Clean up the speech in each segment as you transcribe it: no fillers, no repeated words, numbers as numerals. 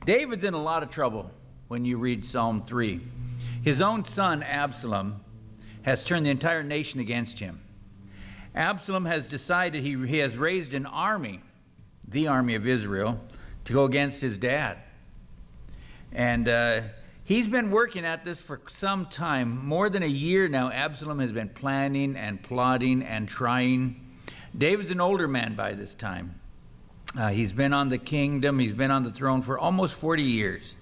David's in a lot of trouble when you read Psalm 3. His own son, Absalom, has turned the entire nation against him. Absalom has decided he has raised an army, the army of Israel, to go against his dad. And he's been working at this for some time. More than a year now, Absalom has been planning and plotting and trying. David's an older man by this time. He's been on the kingdom, he's been on the throne for almost 40 years.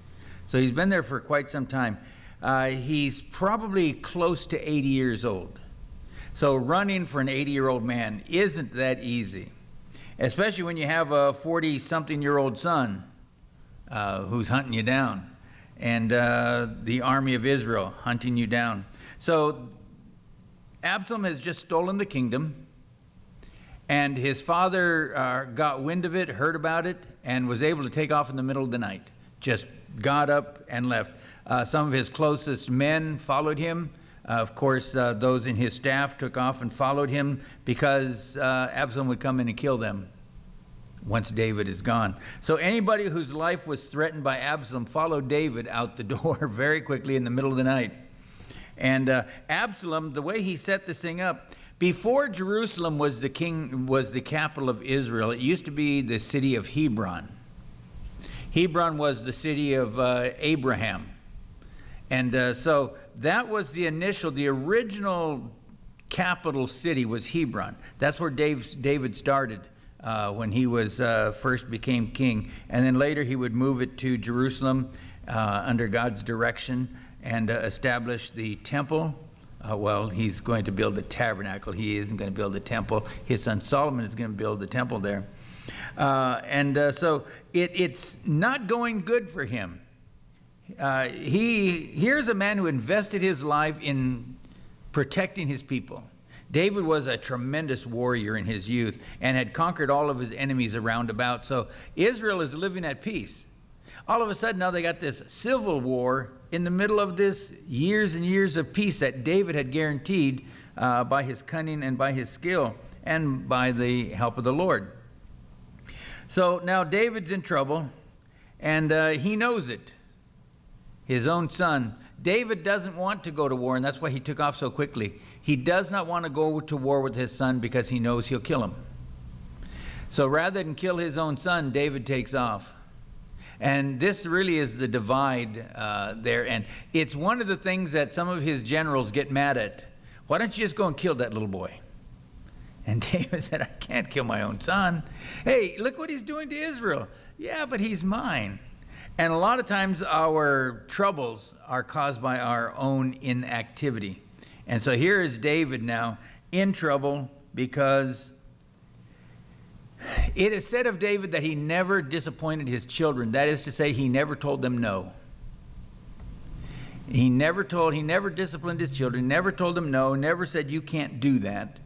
So he's been there for quite some time. He's probably close to 80 years old. So running for an 80-year-old man isn't that easy, especially when you have a 40-something-year-old son who's hunting you down, and the army of Israel hunting you down. So Absalom has just stolen the kingdom, and his father got wind of it, heard about it, and was able to take off in the middle of the night. Just got up and left. Some of his closest men followed him. Of course, those in his staff took off and followed him because Absalom would come in and kill them once David is gone. So anybody whose life was threatened by Absalom followed David out the door very quickly in the middle of the night. And Absalom, the way he set this thing up, before Jerusalem was the capital of Israel, it used to be the city of Hebron. Hebron was the city of Abraham. And so that was the original capital city was Hebron. That's where David started when he was first became king. And then later he would move it to Jerusalem under God's direction and establish the temple. Well, he's going to build the tabernacle. He isn't going to build the temple. His son Solomon is going to build the temple there. So it's not going good for him. Here's a man who invested his life in protecting his people. David was a tremendous warrior in his youth and had conquered all of his enemies around about. So Israel is living at peace. All of a sudden now they got this civil war in the middle of this years and years of peace that David had guaranteed by his cunning and by his skill and by the help of the Lord. So now David's in trouble, and he knows it. His own son. David doesn't want to go to war, and that's why he took off so quickly. He does not want to go to war with his son because he knows he'll kill him. So rather than kill his own son, David takes off. And this really is the divide there. And it's one of the things that some of his generals get mad at. Why don't you just go and kill that little boy? And David said, I can't kill my own son. Hey, look what he's doing to Israel. Yeah, but he's mine. And a lot of times our troubles are caused by our own inactivity. And so here is David now in trouble because it is said of David that he never disappointed his children. That is to say, he never told them no. He never disciplined his children, never told them no, never said you can't do that.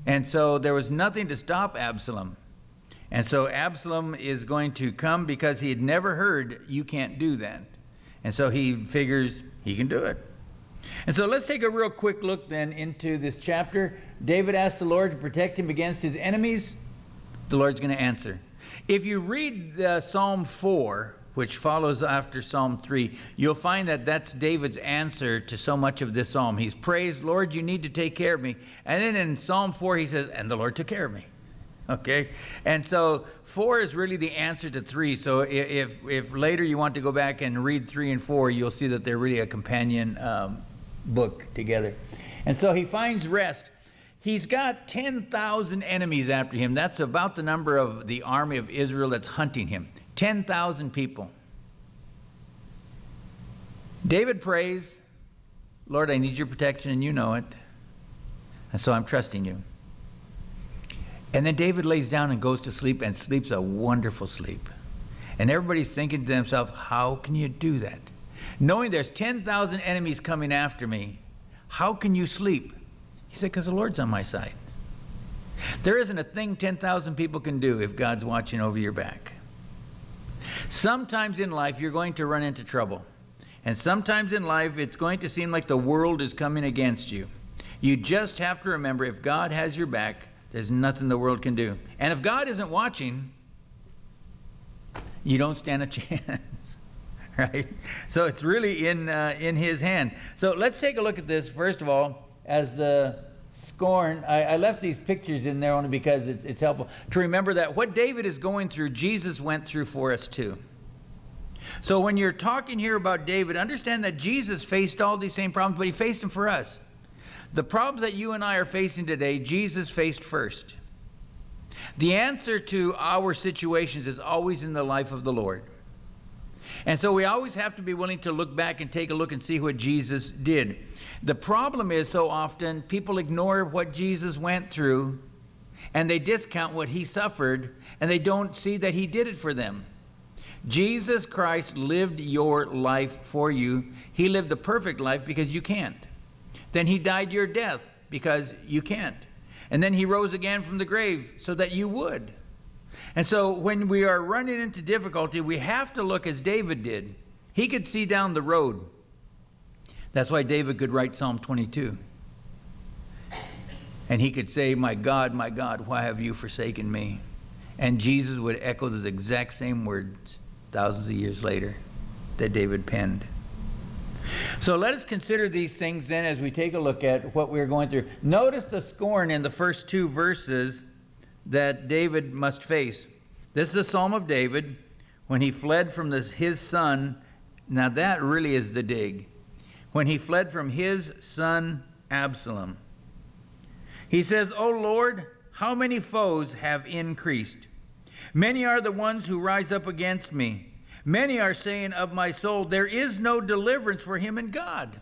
And so there was nothing to stop Absalom. And so Absalom is going to come because he had never heard, you can't do that. And so he figures he can do it. And so let's take a real quick look then into this chapter. David asked the Lord to protect him against his enemies. The Lord's going to answer. If you read Psalm 4, which follows after Psalm 3, you'll find that that's David's answer to so much of this psalm. He's praised, Lord, you need to take care of me. And then in Psalm 4, he says, and the Lord took care of me. Okay, and so 4 is really the answer to 3. So if later you want to go back and read 3 and 4, you'll see that they're really a companion book together. And so he finds rest. He's got 10,000 enemies after him. That's about the number of the army of Israel that's hunting him. 10,000 people. David prays, Lord, I need your protection, and you know it. And so I'm trusting you. And then David lays down and goes to sleep and sleeps a wonderful sleep. And everybody's thinking to themselves, how can you do that? Knowing there's 10,000 enemies coming after me, how can you sleep? He said, because the Lord's on my side. There isn't a thing 10,000 people can do if God's watching over your back. Sometimes in life, you're going to run into trouble. And sometimes in life, it's going to seem like the world is coming against you. You just have to remember, if God has your back, there's nothing the world can do. And if God isn't watching, you don't stand a chance. right? So it's really in his hand. So let's take a look at this, first of all, as the scorn. I left these pictures in there only because it's helpful to remember that what David is going through, Jesus went through for us too. So when you're talking here about David, understand that Jesus faced all these same problems, but he faced them for us. The problems that you and I are facing today, Jesus faced first. The answer to our situations is always in the life of the Lord. And so we always have to be willing to look back and take a look and see what Jesus did. The problem is, so often people ignore what Jesus went through and they discount what he suffered, and they don't see that he did it for them. Jesus Christ lived your life for you. He lived a perfect life because you can't. Then he died your death because you can't. And then he rose again from the grave so that you would. And so when we are running into difficulty, we have to look as David did. He could see down the road. That's why David could write Psalm 22. And he could say, my God, why have you forsaken me? And Jesus would echo those exact same words thousands of years later that David penned. So let us consider these things then as we take a look at what we're going through. Notice the scorn in the first two verses that David must face. This is a Psalm of David when he fled from his son. Now that really is the dig. When he fled from his son Absalom. He says, O Lord, how many foes have increased? Many are the ones who rise up against me. Many are saying of my soul, there is no deliverance for him in God.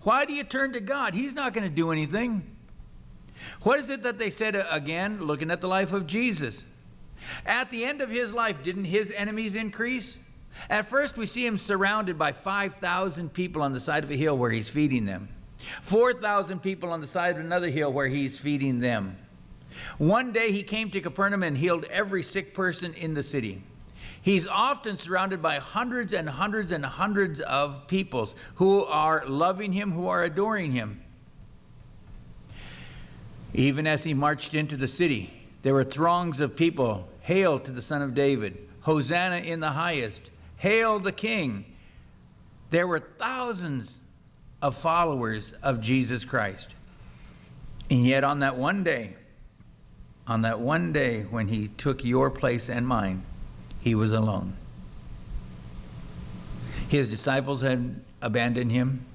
Why do you turn to God? He's not going to do anything. What is it that they said again, looking at the life of Jesus? At the end of his life, didn't his enemies increase? At first, we see him surrounded by 5,000 people on the side of a hill where he's feeding them. 4,000 people on the side of another hill where he's feeding them. One day he came to Capernaum and healed every sick person in the city. He's often surrounded by hundreds and hundreds and hundreds of peoples who are loving him, who are adoring him. Even as he marched into the city, there were throngs of people. Hail to the Son of David. Hosanna in the highest. Hail the King. There were thousands of followers of Jesus Christ. And yet on that one day when he took your place and mine, he was alone. His disciples had abandoned him.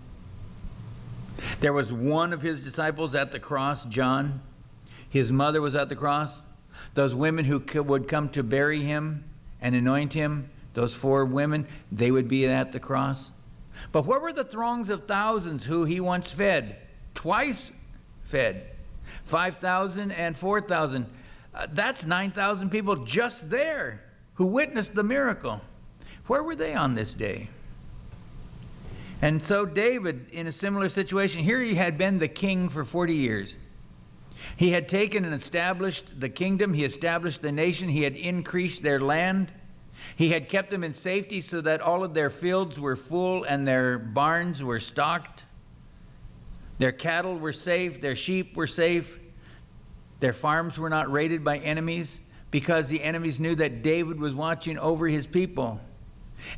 There was one of his disciples at the cross, John. His mother was at the cross. Those women who would come to bury him and anoint him, those 4 women, they would be at the cross. But what were the throngs of thousands who he once fed? Twice fed. 5,000 and 4,000. That's 9,000 people just there who witnessed the miracle. Where were they on this day? And so David, in a similar situation, here he had been the king for 40 years. He had taken and established the kingdom. He established the nation. He had increased their land. He had kept them in safety so that all of their fields were full and their barns were stocked. Their cattle were safe. Their sheep were safe. Their farms were not raided by enemies because the enemies knew that David was watching over his people.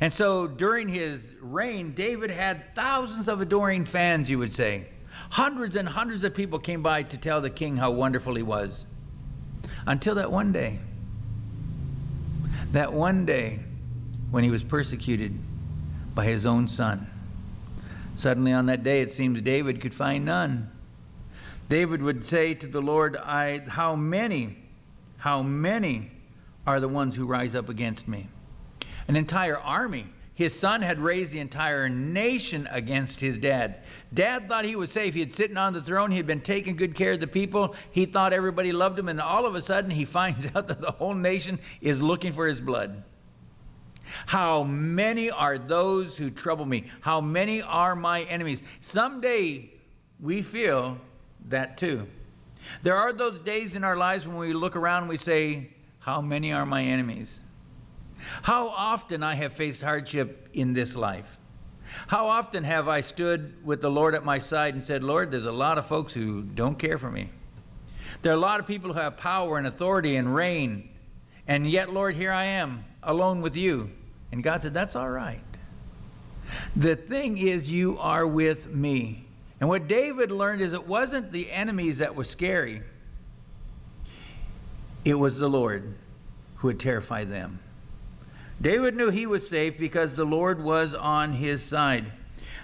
And so during his reign, David had thousands of adoring fans, you would say. Hundreds and hundreds of people came by to tell the king how wonderful he was. Until that one day. That one day when he was persecuted by his own son. Suddenly on that day, it seems David could find none. David would say to the Lord, how many are the ones who rise up against me? An entire army. His son had raised the entire nation against his dad. Dad thought he was safe. He had sitting on the throne. He had been taking good care of the people. He thought everybody loved him. And all of a sudden, he finds out that the whole nation is looking for his blood. How many are those who trouble me? How many are my enemies? Someday, we feel that too. There are those days in our lives when we look around and we say, how many are my enemies? How often I have faced hardship in this life. How often have I stood with the Lord at my side and said, Lord, there's a lot of folks who don't care for me. There are a lot of people who have power and authority and reign. And yet, Lord, here I am, alone with you. And God said, that's all right. The thing is, you are with me. And what David learned is it wasn't the enemies that were scary. It was the Lord who would terrify them. David knew he was safe because the Lord was on his side.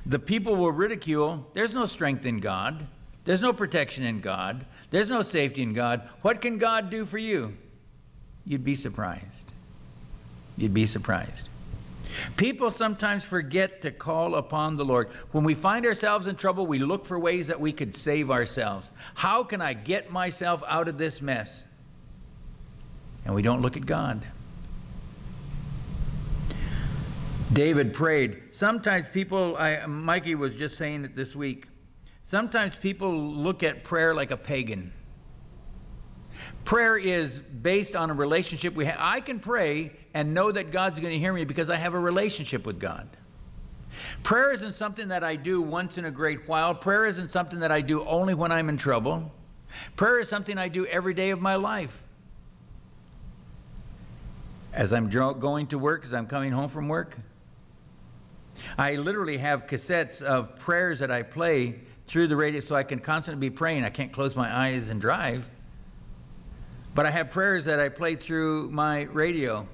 The people will ridicule. There's no strength in God. There's no protection in God. There's no safety in God. What can God do for you? You'd be surprised. You'd be surprised. People sometimes forget to call upon the Lord. When we find ourselves in trouble, we look for ways that we could save ourselves. How can I get myself out of this mess? And we don't look at God. David prayed. Sometimes people, Mikey was just saying it this week, sometimes people look at prayer like a pagan. Prayer is based on a relationship we have. I can pray and know that God's going to hear me because I have a relationship with God. Prayer isn't something that I do once in a great while. Prayer isn't something that I do only when I'm in trouble. Prayer is something I do every day of my life. As I'm going to work, as I'm coming home from work, I literally have cassettes of prayers that I play through the radio so I can constantly be praying. I can't close my eyes and drive. But I have prayers that I play through my radio.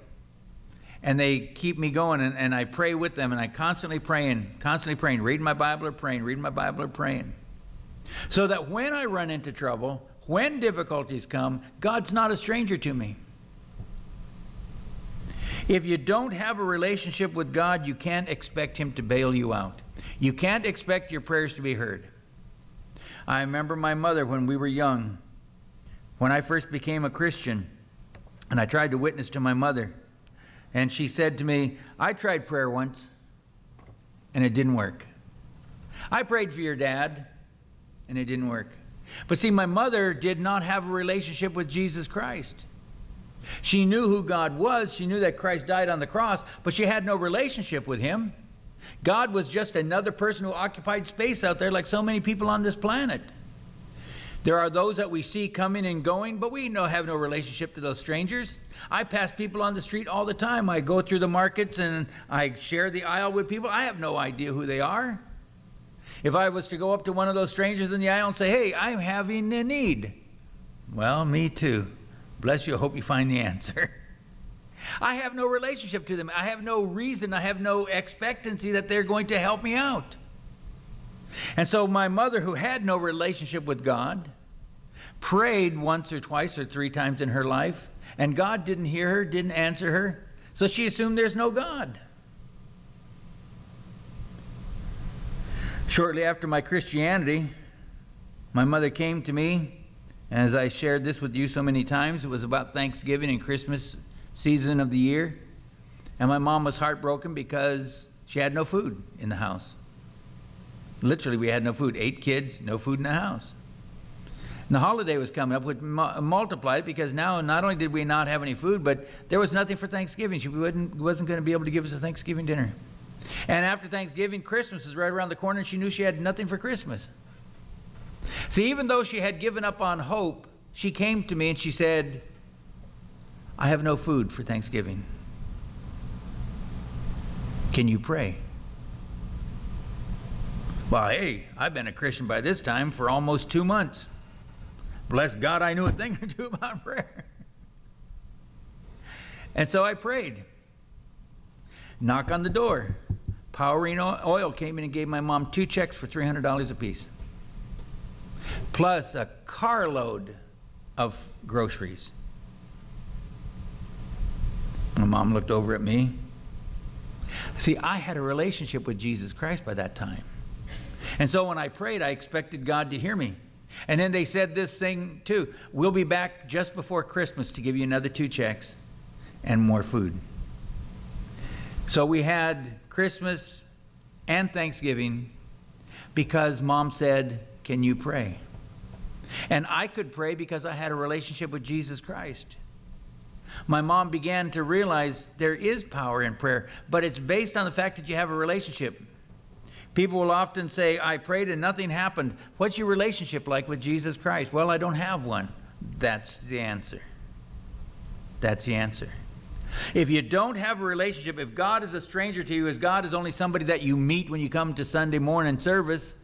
And they keep me going, and I pray with them, and I constantly praying, reading my Bible or praying. So that when I run into trouble, when difficulties come, God's not a stranger to me. If you don't have a relationship with God, you can't expect Him to bail you out. You can't expect your prayers to be heard. I remember my mother when we were young, when I first became a Christian, and I tried to witness to my mother. And she said to me, I tried prayer once, and it didn't work. I prayed for your dad, and it didn't work. But see, my mother did not have a relationship with Jesus Christ. She knew who God was. She knew that Christ died on the cross, but she had no relationship with Him. God was just another person who occupied space out there like so many people on this planet. There are those that we see coming and going, but we have no relationship to those strangers. I pass people on the street all the time. I go through the markets and I share the aisle with people. I have no idea who they are. If I was to go up to one of those strangers in the aisle and say, hey, I'm having a need. Well, me too. Bless you. I hope you find the answer. I have no relationship to them. I have no reason. I have no expectancy that they're going to help me out. And so my mother, who had no relationship with God, prayed once or twice or 3 times in her life, and God didn't hear her, didn't answer her, so she assumed there's no God. Shortly after my Christianity, my mother came to me, and as I shared this with you so many times, it was about Thanksgiving and Christmas season of the year, and my mom was heartbroken because she had no food in the house. Literally, we had no food. 8 kids, no food in the house. And the holiday was coming up, which multiplied because now not only did we not have any food, but there was nothing for Thanksgiving. She wasn't going to be able to give us a Thanksgiving dinner. And after Thanksgiving, Christmas is right around the corner, and she knew she had nothing for Christmas. See, even though she had given up on hope, she came to me and she said, I have no food for Thanksgiving. Can you pray? Well, hey, I've been a Christian by this time for almost 2 months. Bless God, I knew a thing or two about prayer. And so I prayed. Knock on the door. Powering Oil came in and gave my mom 2 checks for $300 apiece, plus a carload of groceries. My mom looked over at me. See, I had a relationship with Jesus Christ by that time. And so when I prayed, I expected God to hear me. And then they said this thing too, we'll be back just before Christmas to give you another 2 checks and more food. So we had Christmas and Thanksgiving because Mom said, can you pray? And I could pray because I had a relationship with Jesus Christ. My mom began to realize there is power in prayer, but it's based on the fact that you have a relationship. People will often say, I prayed and nothing happened. What's your relationship like with Jesus Christ? Well, I don't have one. That's the answer. That's the answer. If you don't have a relationship, if God is a stranger to you, as God is only somebody that you meet when you come to Sunday morning service,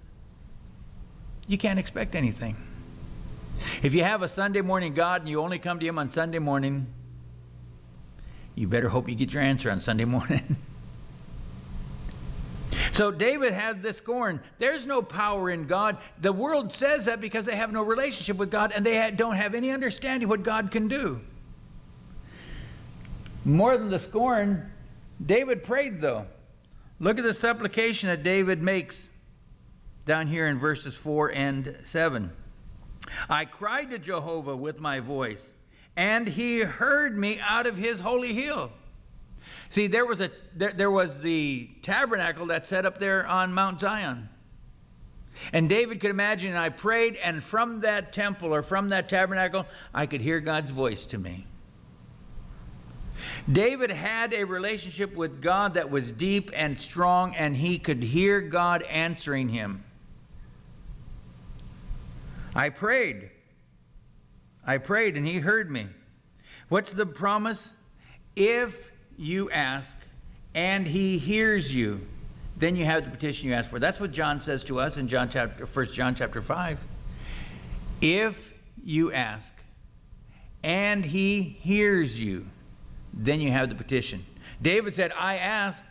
you can't expect anything. If you have a Sunday morning God and you only come to Him on Sunday morning, you better hope you get your answer on Sunday morning. So David had this scorn. There's no power in God. The world says that because they have no relationship with God and they don't have any understanding what God can do. More than the scorn, David prayed though. Look at the supplication that David makes down here in verses 4 and 7. I cried to Jehovah with my voice, and He heard me out of His holy hill. See, there was the tabernacle that's set up there on Mount Zion. And David could imagine, I prayed, and from that temple or from that tabernacle, I could hear God's voice to me. David had a relationship with God that was deep and strong, and he could hear God answering him. I prayed, and He heard me. What's the promise? If you ask, and He hears you, then you have the petition you ask for. That's what John says to us in 1 John chapter 5. If you ask, and He hears you, then you have the petition. David said, I asked,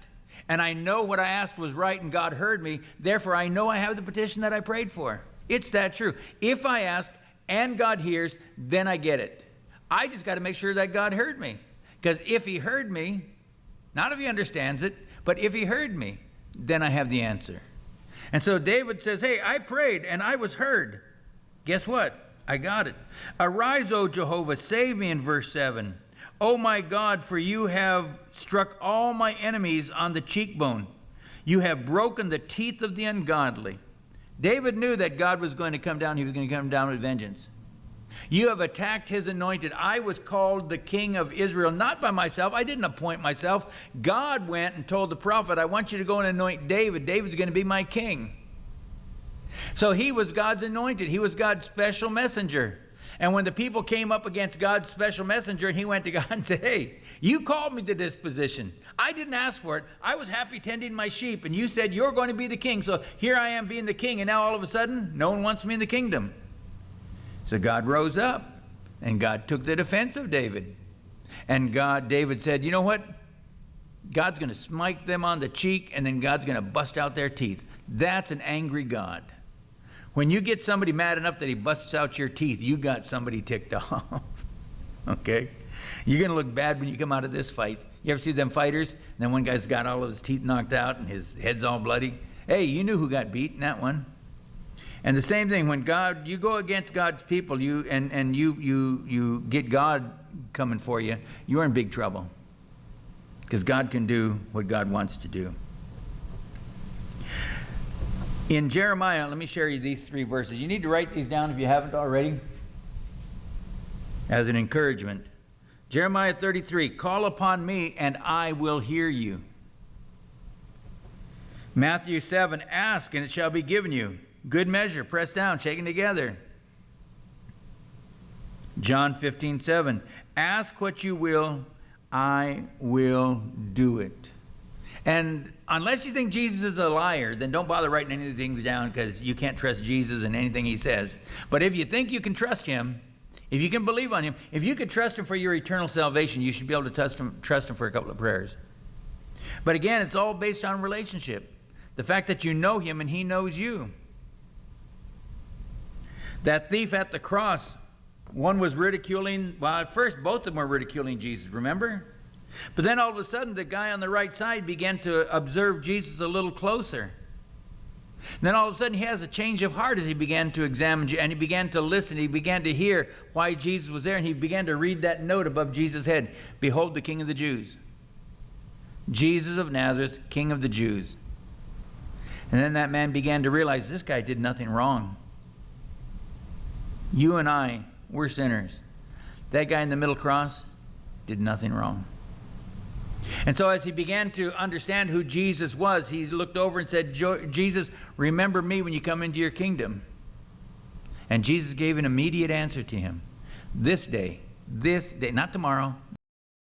and I know what I asked was right, and God heard me. Therefore, I know I have the petition that I prayed for. It's that true. If I ask, and God hears, then I get it. I just got to make sure that God heard me. Because if He heard me, not if He understands it, but if He heard me, then I have the answer. And so David says, hey, I prayed and I was heard. Guess what? I got it. Arise, O Jehovah, save me in verse 7. O my God, for You have struck all my enemies on the cheekbone. You have broken the teeth of the ungodly. David knew that God was going to come down. He was going to come down with vengeance. You have attacked His anointed. I was called the king of Israel, not by myself. I didn't appoint myself. God went and told the prophet, I want you to go and anoint David. David's going to be my king. So he was God's anointed. He was God's special messenger. And when the people came up against God's special messenger, and he went to God and said, hey, you called me to this position. I didn't ask for it. I was happy tending my sheep, and you said you're going to be the king. So here I am being the king, and now all of a sudden, no one wants me in the kingdom. So God rose up, and God took the defense of David. And David said, you know what? God's going to smite them on the cheek, and then God's going to bust out their teeth. That's an angry God. When you get somebody mad enough that he busts out your teeth, you got somebody ticked off. Okay? You're going to look bad when you come out of this fight. You ever see them fighters? And then one guy's got all of his teeth knocked out and his head's all bloody. Hey, you knew who got beat in that one. And the same thing, when you go against God's people, you get God coming for you, you're in big trouble. Because God can do what God wants to do. In Jeremiah, let me share you these 3 verses. You need to write these down if you haven't already, as an encouragement. Jeremiah 33, call upon me and I will hear you. Matthew 7, ask and it shall be given you. Good measure, pressed down, shaken together. John 15:7, ask what you will, I will do it. And unless you think Jesus is a liar, then don't bother writing any of the things down, because you can't trust Jesus in anything He says. But if you think you can trust Him, if you can believe on Him, if you could trust Him for your eternal salvation, you should be able to trust Him for a couple of prayers. But again, it's all based on relationship. The fact that you know Him and He knows you. That thief at the cross, one was ridiculing, well, at first both of them were ridiculing Jesus, remember? But then all of a sudden, the guy on the right side began to observe Jesus a little closer. And then all of a sudden, he has a change of heart as he began to examine, and he began to listen. He began to hear why Jesus was there, and he began to read that note above Jesus' head. Behold the King of the Jews. Jesus of Nazareth, King of the Jews. And then that man began to realize, this guy did nothing wrong. You and I, we're sinners. That guy in the middle cross did nothing wrong. And so as he began to understand who Jesus was, he looked over and said, Jesus, remember me when you come into your kingdom. And Jesus gave an immediate answer to him. This day, not tomorrow,